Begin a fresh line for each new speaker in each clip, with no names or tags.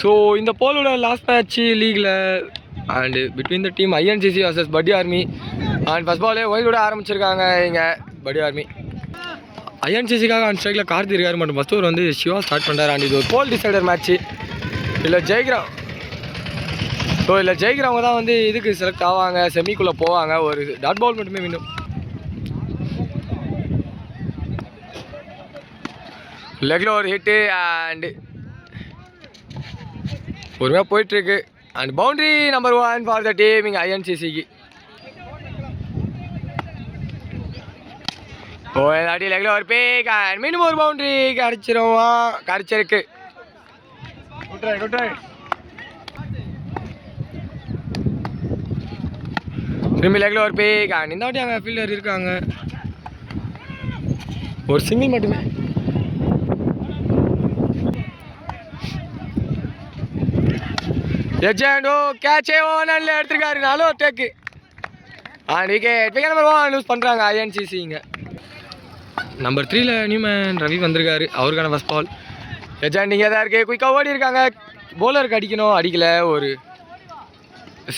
So இந்த போலோட last match லீகில் and between the team INCC versus பட்டி ஆர்மி அண்ட் ஃபஸ்ட் பாலே ஒயிலோட ஆரம்பிச்சிருக்காங்க இங்கே பட்டி ஆர்மி. ஐஎன்சிசிக்காக அண்ட் ஸ்ட்ரைக்கில் கார்த்தி இருக்காரு மற்றும் ஃபஸ்ட் ஓவர் வந்து சிவா ஸ்டார்ட் பண்ணுறாரு. அண்ட் இது ஒரு போல் டிசைடர் மேட்ச்சு. இல்லை ஜெயிக்கிறவங்க தான் வந்து இதுக்கு செலக்ட் ஆவாங்க, செமிக்குள்ளே போவாங்க. ஒரு டாட் பால் மட்டுமே வேணும். லெக்கில் ஒரு ஹிட்டு அண்டு பொறுமையாக போயிட்டுருக்கு. And boundary number 1 for the team இங்கே ஐஎன்சிசிக்கு. அடி லெக்கில் ஒரு பேக் அண்ட் மீண்டும் ஒரு பவுண்ட்ரி கிடச்சிருக்கு. திரும்பி லெக்கில் ஒரு பேக் அண்ட் இந்த வாட்டி அங்கே ஃபீல்டர் இருக்காங்க. ஒரு சிங்கிள் மட்டுமே. லெஜெண்டோ கேட்சே நல்ல எடுத்துருக்காரு. நாலோ டேக்கு அண்ட் விக்கெட் நம்பர் 1 லூஸ் பண்ணுறாங்க ஐஎன்சிசி. இங்கே நம்பர் 3ல நியூமேன் ரவி வந்திருக்காரு. அவருக்கான ஃபஸ்ட் பால். லெஜெண்ட் இங்கே தான் இருக்குது. குயிக்காக ஓடி இருக்காங்க. போலருக்கு அடிக்கணும், அடிக்கல. ஒரு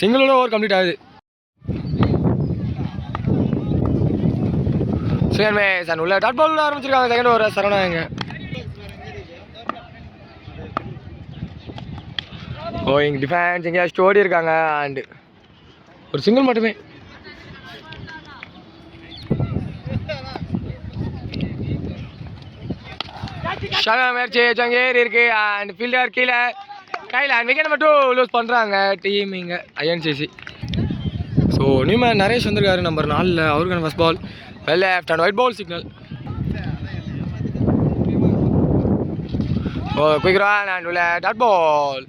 சிங்கிளோட ஓவர் கம்ப்ளீட் ஆகுது. சுயன்மே சார் உள்ள டாட் பால் ஆரம்பிச்சிருக்காங்க. செகண்ட் ஓவர் சரவணாங்க. இங்கே டிஃபென்ஸ் எங்கேயா ஸ்டோடி இருக்காங்க அண்டு ஒரு சிங்கிள் மட்டுமே. முயற்சி ஜங்கேரி இருக்கு அண்ட் ஃபீல்டர் கீழே கையில் அண்ட் விக்கெட் மட்டும் லூஸ் பண்ணுறாங்க டீம் இங்கே ஐஎன்சிசி. ஸோ நியூமேன் நரேஷ் வந்திருக்காரு நம்பர் 4ல். அவருக்கான first ball well left and wide ball signal. Quick run and உள்ள டாட் பால்.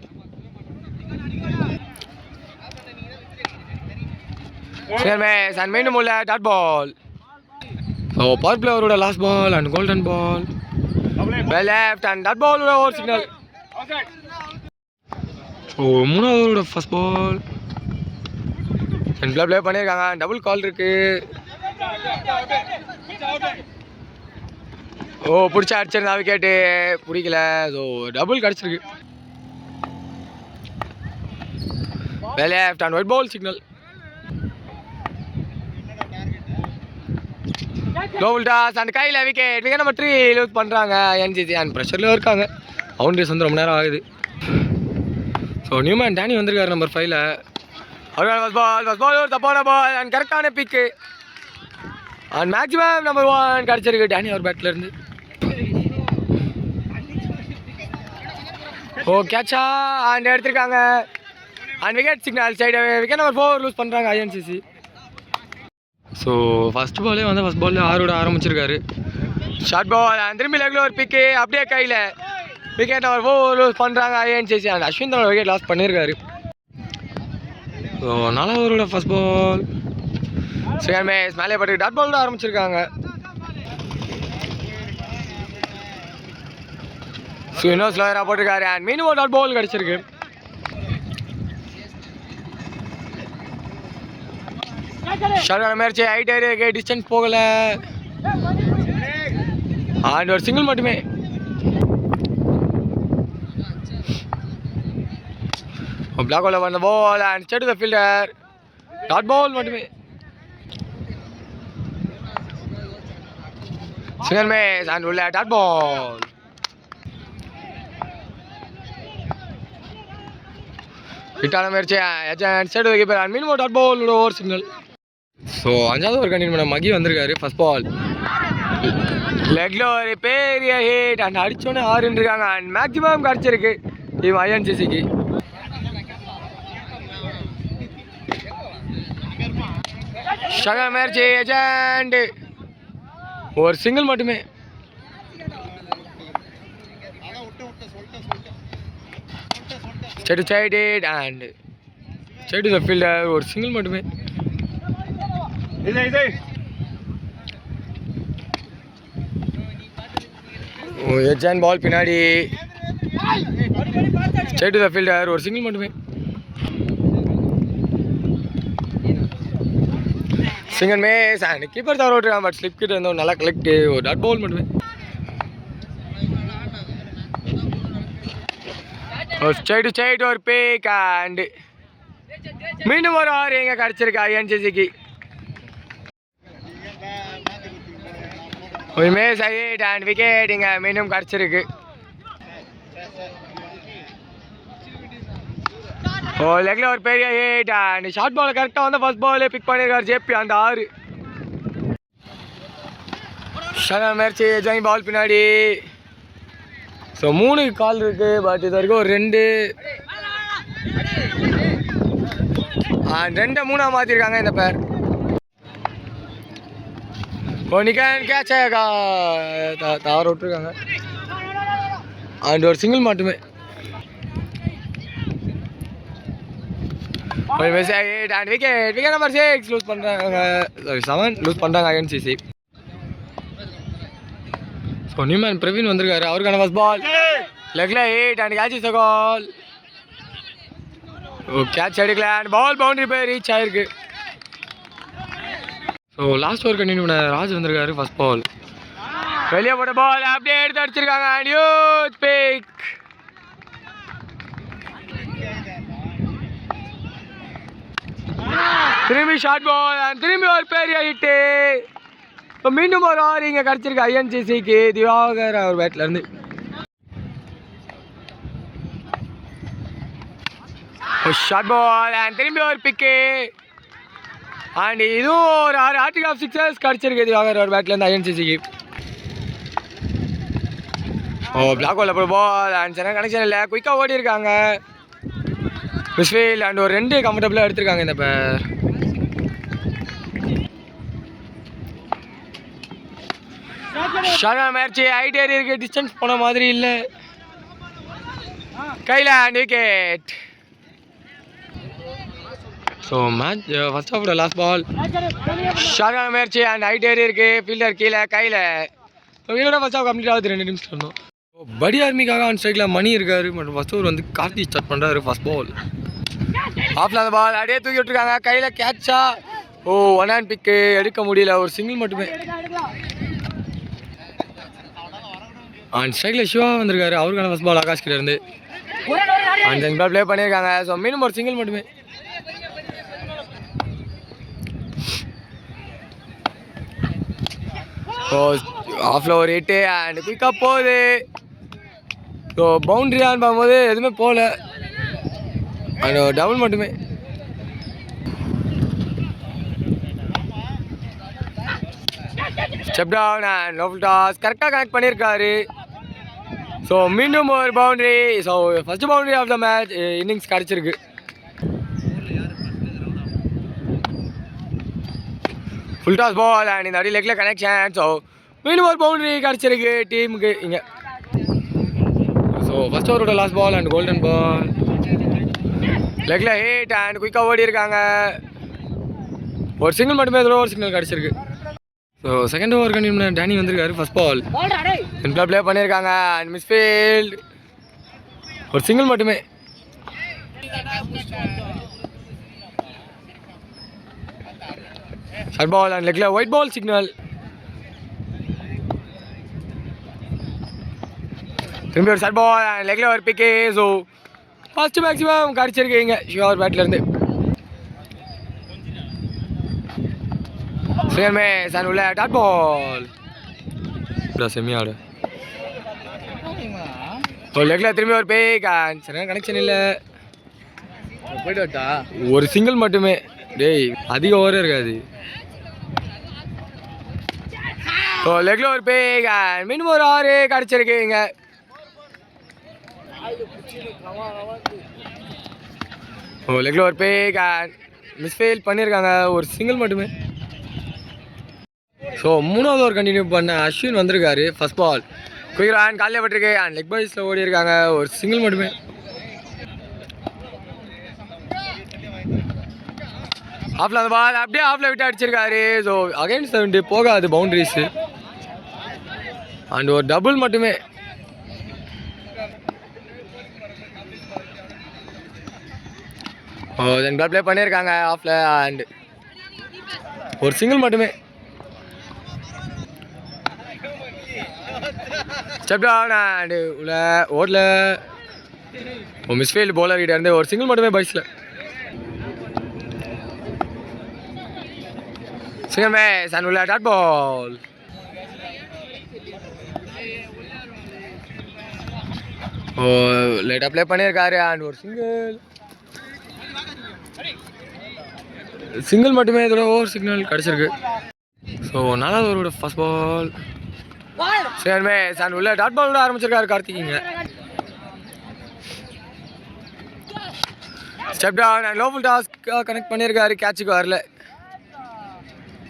அண்ட் மீண்டும் உள்ள dot ball. So power play அவரோட last ball and golden ball well left and dot ball over signal. So 3வது ஓவரோட first ball play பண்ணியிருக்காங்க. Double call இருக்கு. பிடிச்சா அடிச்சிருந்தா விக்கெட்டு பிடிக்கல. ஸோ டபுள் கிடச்சிருக்கு. Well left and wide ball signal. லோவல் டாஸ் அண்ட் கையில் விக்கெட் நம்பர் 3 லூஸ் பண்ணுறாங்க என்சிசி. அண்ட் ப்ரெஷரில் இருக்காங்க. பவுண்டரிஸ் வந்து ரொம்ப நேரம் ஆகுது. ஸோ நியூமேன் டேனி வந்திருக்காரு நம்பர் 5ல். ஃபஸ்ட் பால் ஒரு தப்பான பால் அண்ட் கரெக்டான பிக்கு அண்ட் மேக்ஸிமம் நம்பர் 1 கிடச்சிருக்கு டேனி அவர் பேட்லேருந்து. கேட்சா அண்ட் எடுத்திருக்காங்க and wicket signal side. Wicket number 4 lose பண்ணுறாங்க ஐஎன்சிசி. ஸோ ஃபஸ்ட் பாலே வந்து ஃபஸ்ட் பாலில் 6 ஆரம்பிச்சிருக்காரு. ஷார்ட் பால் அண்ட் திரும்பி லெக்கில் ஒரு பிக்கு அப்படியே கையில் விக்கெட் நம்பர் 4 லூஸ் பண்ணுறாங்க ஐஎன்சிசி. அண்ட் அஸ்வின் தன்னோட விக்கெட் லாஸ் பண்ணியிருக்காரு. ஸோ 4வது ஓவரோட ஃபஸ்ட் பால் செகண்ட் மேட்ச் மேலே பட்டு டாட் பாலோட ஆரம்பிச்சிருக்காங்க. ஸோ இன்னும் ஸ்லோயராக போட்டிருக்காரு அண்ட் மீண்டும் ஒரு டாட் பால் கிடச்சிருக்கு. ஷார்ட்டான முயற்சி ஹைட்டே இருக்கு. டிஸ்டன்ஸ் போகலை அண்ட் ஒரு சிங்கிள் மட்டுமே. பிளாக் பால் வந்த ball and straight to the fielder. Dot ball மட்டுமே. சிங்கிள் மிஸ் அண்ட் உள்ள டாட் பால். ஹிட்டான முயற்சி straight to the keeper and மீண்டும் dot ball over signal. So 5வது ஓவர் கண்டினியூ பண்ண மகி வந்திருக்காரு. ஃபஸ்ட் பால் லெக்ல ஒரு பெரிய ஹிட் அண்ட் அடிச்சோன்னே 6 இருக்காங்க அண்ட் மேக்ஸிமம் கிடச்சிருக்கு டீம் ஐஎன்சிசிக்கு. ஷகா முயற்சி ஏஜெண்ட் ஒரு சிங்கிள் மட்டுமே. Side and side the fielder ஒரு சிங்கிள் மட்டுமே. எஜான் பால் பின்னாடி சைடு த ஃபீல்டர் ஒரு சிங்கிள் மட்டுமே. சிங்கிள் மேஸ் அண்ட் கீப்பர் தவற விட்டுருக்கான். பட் ஸ்லிப் கிட்ட வந்து நல்லா கலெக்ட் ஒரு டாட் பால் மட்டுமே. ஸ்ட்ரைட் ஒரு பேக் அண்ட் மீண்டும் ஒரு ஆறு எங்கே கிடச்சிருக்கு ஐஎன்சிசிக்கு. ஒரு மேஸ் ஹைட் அண்ட் விக்கெட் இங்கே மீண்டும் கிடச்சிருக்கு. லெக்கில் ஒரு பெரிய ஹிட் அண்ட் ஷார்ட் பால் கரெக்டாக வந்து ஃபர்ஸ்ட் பாலே பிக் பண்ணியிருக்காரு ஜேபி அந்த 6. ஷார்ட் மேட்ச்சு ஜாயின் பால் பின்னாடி. ஸோ 3 கால் இருக்குது, பட் இது வரைக்கும் ஒரு 2 2 3 மாற்றிருக்காங்க இந்த பேர். நிக்கன் கேட்ச தவற விட்டுருக்காங்க அண்ட் ஒரு சிங்கிள் மட்டுமே. அண்ட் விக்கெட் நம்பர் 6 லூஸ் பண்ணுறாங்க, 7 லூஸ் பண்ணுறாங்க ஐஎன்சிசி. ஸோ நியூமேன் பிரவீன் வந்திருக்காரு, அவருக்கான ஃபர்ஸ்ட் பால் லெக்கில் hit and catch is a goal. Catch எடுக்கல அண்ட் பால் பவுண்டரி போய் ரீச் ஆயிருக்கு. ஸோ லாஸ்ட் ஓவர் கண்டினியூ பண்ண ராஜ் வந்திருக்காரு, ஃபர்ஸ்ட் பால் வெளியே போட்ட பால் அப்படியே எடுத்து அடிச்சிருக்காங்க அண்ட் யூத் பிக். திரும்பி ஷார்ட் பால் அண்ட் திரும்பி ஒரு பெரிய ஹிட்டு. இப்போ மீண்டும் ஒரு ஆறு இங்கே கிடச்சிருக்கு ஐஎன்சிசிக்கு திவாகர் அவர் பேட்லேருந்து. ஷார்ட் பால் அண்ட் திரும்பி ஒரு பிக்கு அண்ட் இதுவும் ஒரு 6 ஆர்டிக் ஆஃப் 6 கிடச்சிருக்கு திவாகர் அவர் பேட்லேருந்து ஐஎன்சிசிக்கு. பிளாக் பால் போய் பால் அண்ட் சரியான கனெக்ஷன் இல்லை, குயிக்காக ஓடி இருக்காங்க மிஸ்ஃபீல்ட் அண்ட் ஒரு 2 கம்ஃபர்டபுளாக எடுத்திருக்காங்க இந்த பேர். ஷார்ட் மேட்ச் ஹைட் ஏறி இருக்கு, டிஸ்டன்ஸ் போன மாதிரி இல்லை கையில் and wicket. So match first ஹாஃபோட last ball short match and height ஏறி இருக்கு, ஃபீல்டர் கீழே கையில். இதோட ஃபர்ஸ்ட் ஹாஃப் கம்ப்ளீட் ஆகுது, 2 நிமிஷம் இருந்தோம். படி ஆர்மிக்காக ஆன் ஸ்ட்ரைக்கில் மணி இருக்காரு, மற்றும் ஃபர்ஸ்ட் ஓவர் வந்து கார்த்தி ஸ்டார்ட் பண்ணுறாரு. ஃபர்ஸ்ட் பால் ஆஃப்ல அந்த பால் அப்படியே தூக்கி விட்டுருக்காங்க, கையில் கேட்சா 1 ஹேண்ட் பிக்கு எடுக்க முடியல, ஒரு சிங்கிள் மட்டுமே. அண்ட் ஸ்ட்ரைக்கில் சிவா வந்திருக்காரு, அவருக்கான ஃபர்ஸ்ட் பால் ஆகாஷ் கிட்ட இருந்து அண்ட் செகண்ட் பால் ப்ளே பண்ணியிருக்காங்க. ஸோ மீண்டும் ஒரு சிங்கிள் மட்டுமே. ஆஃப்ல ஒரு ஹிட்டு அண்ட் குயிக்காக போகுது. ஸோ பவுண்ட்ரியான்னு பார்க்கும்போது எதுவுமே போகல, அண்ட் டபுள் மட்டுமே. Step down and low toss கரெக்டாக கனெக்ட் பண்ணியிருக்காரு. ஸோ மீண்டும் ஒரு boundary. So first boundary of the match innings கிடச்சிருக்கு. ஃபுல் டாஸ் பால் அண்ட் இந்த அடி லெக்கில் கனெக்ஷன். ஸோ மீண்டும் ஒரு பவுண்ட்ரி கிடச்சிருக்கு டீமுக்கு இங்கே. ஸோ ஃபர்ஸ்ட் ஓவரோட last ball and golden ball லெக்கில் ஹிட் அண்ட் குயிக்காக ஓடி இருக்காங்க, ஒரு சிங்கிள் மட்டுமே இதில் ஒரு சிங்கிள் கிடச்சிருக்கு. So second over continue Danny வந்திருக்காரு, ஃபர்ஸ்ட் பால் சிம்பிளாக ப்ளே பண்ணியிருக்காங்க அண்ட் மிஸ்ஃபீல்ட் ஒரு சிங்கிள் மட்டுமே. ஷார்ட் பால் அண்ட் லெக்கில் ஒயிட் பால் சிக்னல். திரும்பி ஒரு ஷார்ட் பால் அண்ட் லெக்கில் ஒரு பிக்கு. ஸோ ஃபர்ஸ்ட் மேக்ஸிமம் கிடச்சிருக்கு இங்கே ஷிவர் பேட்லேருந்து. ஃபியர்மே சார் உள்ள டாட் பால் செமியாடு ஒரு லெக்கில் திரும்பி ஒரு பேக் அண்ட் சரியான கனெக்ஷன் இல்லை, போய்ட்டு வரட்டா ஒரு சிங்கிள் மட்டுமே. டேய் அதிக ஓவரே இருக்காது. ஸோ லெக்கில் ஒரு பேக் அண்ட் மீண்டும் ஒரு 6 கிடச்சிருக்கு இங்கே. லெக்கில் ஒரு பேக் அண்ட் மிஸ்ஃபீல்ட் பண்ணியிருக்காங்க, ஒரு சிங்கிள் மட்டுமே. ஸோ 3வது ஓவர் கண்டினியூ பண்ண அஸ்வின் வந்திருக்காரு, ஃபர்ஸ்ட் பால் குயிக் அண்ட் காலையில் பட்டிருக்கு அண்ட் லெக் பாய்ஸில் ஓடி இருக்காங்க, ஒரு சிங்கிள் மட்டுமே. ஆஃப்ல அந்த பால் அப்படியே ஆஃப்ல விட்டு அடிச்சிருக்காரு. ஸோ அகைன்ஸ்ட் 7 போகாது பவுண்டரிஸு அண்ட் ஒரு டபுள் மட்டுமே. தென் பால் ப்ளே பண்ணியிருக்காங்க ஆஃப்ல அண்ட் ஒரு சிங்கிள் மட்டுமே. ஸ்டெப் டவுன் அண்ட் உள்ள ஓடல மிஸ்ஃபீல்டு பவுலர் கிட்ட இருந்து ஒரு சிங்கிள் மட்டுமே பைஸில். சிங்கிள் மேட்ச் அண்ட் உள்ள டாட் பால். லேட்டாக ப்ளே பண்ணியிருக்காரு அண்ட் ஒரு சிங்கிள் மட்டுமே இதோட ஓவர் சிக்னல் கிடச்சிருக்கு. ஸோ 4வது ஓவரோட first ball. Second match and உள்ள டாட் பால் விட ஆரம்பிச்சிருக்காரு கார்த்திகிங்க. Step down and low full toss connect பண்ணியிருக்காரு, கேட்சுக்கு வரல,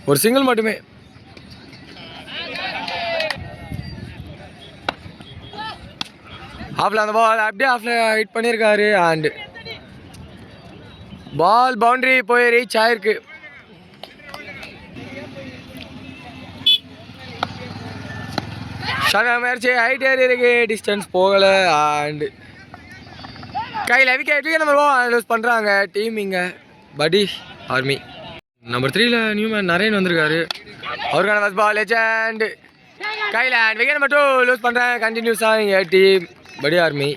ஒரு சிங்கிள் மட்டுமே. ஆஃப்ல அந்த பால் அப்படியே ஆஃப்ல ஹிட் பண்ணியிருக்காரு அண்ட் பால் பவுண்டரி போய் ரீச் ஆயிருக்கு. முயற்சி ஹைட் ஏறி இருக்கு, டிஸ்டன்ஸ் போகலை அண்ட் கையில் விக்கெட் நம்பர் 1 லூஸ் பண்ணுறாங்க டீம். இங்கே படி ஆர்மி நம்பர் 3ல நியூமேன் நரேன் வந்திருக்காரு. அவருக்கான ஃபர்ஸ்ட் பால் லெஜண்ட் கையில் அண்ட் விக்கெட் நம்பர் 2 லூஸ் பண்ணுறாங்க கண்டினியூஸாக இங்கே டீம் படி army.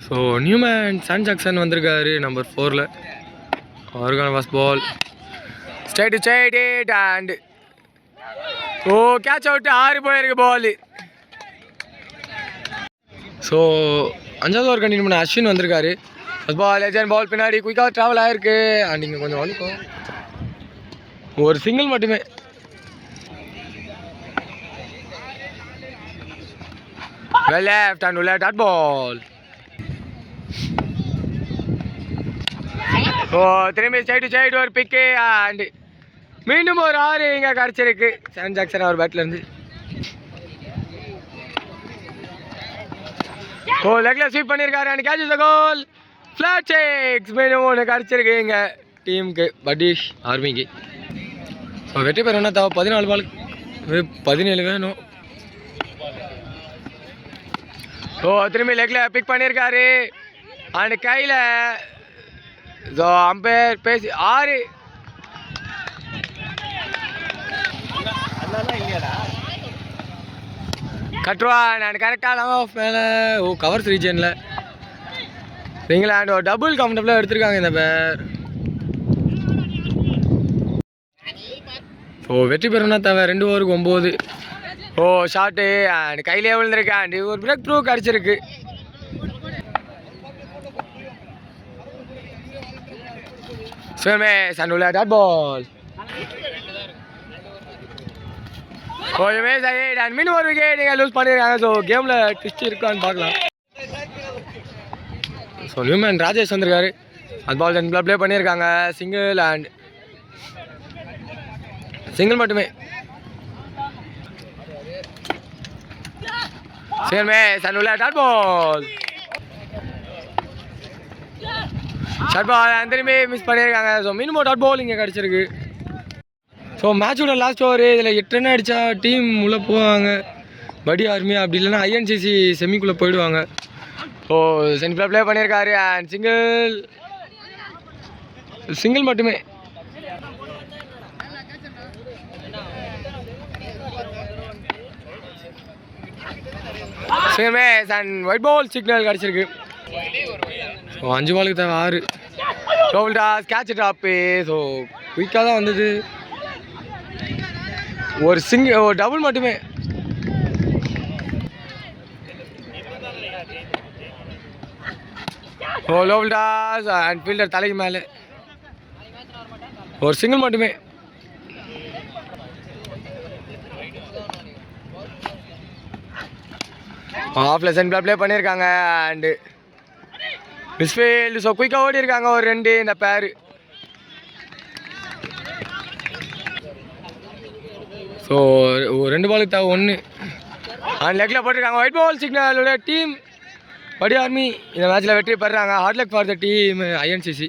So Newman Sean Jackson வந்திருக்காரு நம்பர் 4ல. அவருக்கான first ball straight it and catch out, 6 போயிருக்கு பால். ஸோ 5வது ஓவர் கண்டினியூ பண்ண அஸ்வின் வந்திருக்காரு. ஃபர்ஸ்ட் பால் லெஜண்ட் பால் பின்னாடி குயிக்காக ட்ராவல் ஆகிருக்கு அண்ட் இங்கே கொஞ்சம் வலிக்கும், ஒரு சிங்கிள் மட்டுமே. Well left and ulla dot ball. திரும்பி சைடு ஒரு பிக்கு அண்ட் மீண்டும் ஒரு 6 இங்கே கிடச்சிருக்கு சான் ஜாக்சன் அவர் பேட்லேருந்து. லெக்ல ஸ்வீப் பண்ணியிருக்காரு and catch the goal. Flat six மீண்டும் 1 கிடச்சிருக்கு இங்கே டீமுக்கு பட்டீஷ் ஆர்மிக்கு. ஸோ வெற்றி பெறணும்னா 14 பால் 17 வேணும். திரும்பி லெக்ல பிக் பண்ணியிருக்காரு அண்ட் கையில் அம்பையர் பேசி 6 கட்டுவான் அண்ட் கரெக்டாக லாங் ஆஃப் மேலே கவர்ஸ் ரீஜனில் இங்கிலாந்து ஒரு டபுள் கம்ஃபர்டபுளாக எடுத்திருக்காங்க இந்த பேர். வெற்றி பெறணும்னா தேவை 2 ஓவருக்கு 9. ஷார்ட்டு அண்ட் கையிலே விழுந்திருக்கு அண்ட் ஒரு பிரேக் த்ரூ கிடச்சிருக்கு. அண்ட் உள்ள டாட் பால். அண்ட் மீன் ஒரு விக்கெட் நீங்கள் லூஸ் பண்ணியிருக்காங்க. ஸோ கேமில் ட்விஸ்ட் இருக்கான்னு பார்க்கலாம். ஸோ நியூமேன் ராஜேஷ் வந்திருக்காரு. அது பால் ரெண்டு ப்ளே பண்ணியிருக்காங்க. சிங்கிள் மட்டுமே. அண்ட் உள்ள டாட் பால். ஷார்ட் பால் திரும்பி மிஸ் பண்ணியிருக்காங்க. ஸோ மினிமம் டாட் பால் இங்கே கிடச்சிருக்கு. ஸோ மேட்சோட லாஸ்ட் ஓவர் இதில் 8 ரன் அடித்தா டீம் உள்ளே போவாங்க படி ஆர்மி, அப்படி இல்லைன்னா ஐஎன்சிசி செமிக்குள்ளே போயிடுவாங்க. ஸோ சென்ட்ரில் ப்ளே பண்ணியிருக்காரு அண்ட் சிங்கிள் மட்டுமே. அண்ட் ஒயிட் பால் சிக்னல் கிடச்சிருக்கு. ஸோ 5 பாலுக்கு தேவை 6. Double toss catch drop. So குயிக்காக தான் வந்தது. ஒரு டபுள் மட்டுமே. லோவல் டாஸ் அண்ட் ஃபீல்டர் தலைக்கு மேலே ஒரு சிங்கிள் மட்டுமே. ஆஃப்ல சென்ட்ல ப்ளே பண்ணியிருக்காங்க அண்டு மிஸ்ஃபீல்டு. ஸோ குயிக்காக ஓடி இருக்காங்க ஒரு 2 இந்த பேரு. ஸோ 2 பாலுக்கு தேவை 1 அண்ட் லெக்கில் போட்டிருக்காங்க. ஒயிட் பால் சிக்னலோட டீம் படி ஆர்மி இந்த மேட்ச்சில் வெற்றி பெறுறாங்க. Hard luck for the team ஐஎன்சிசி.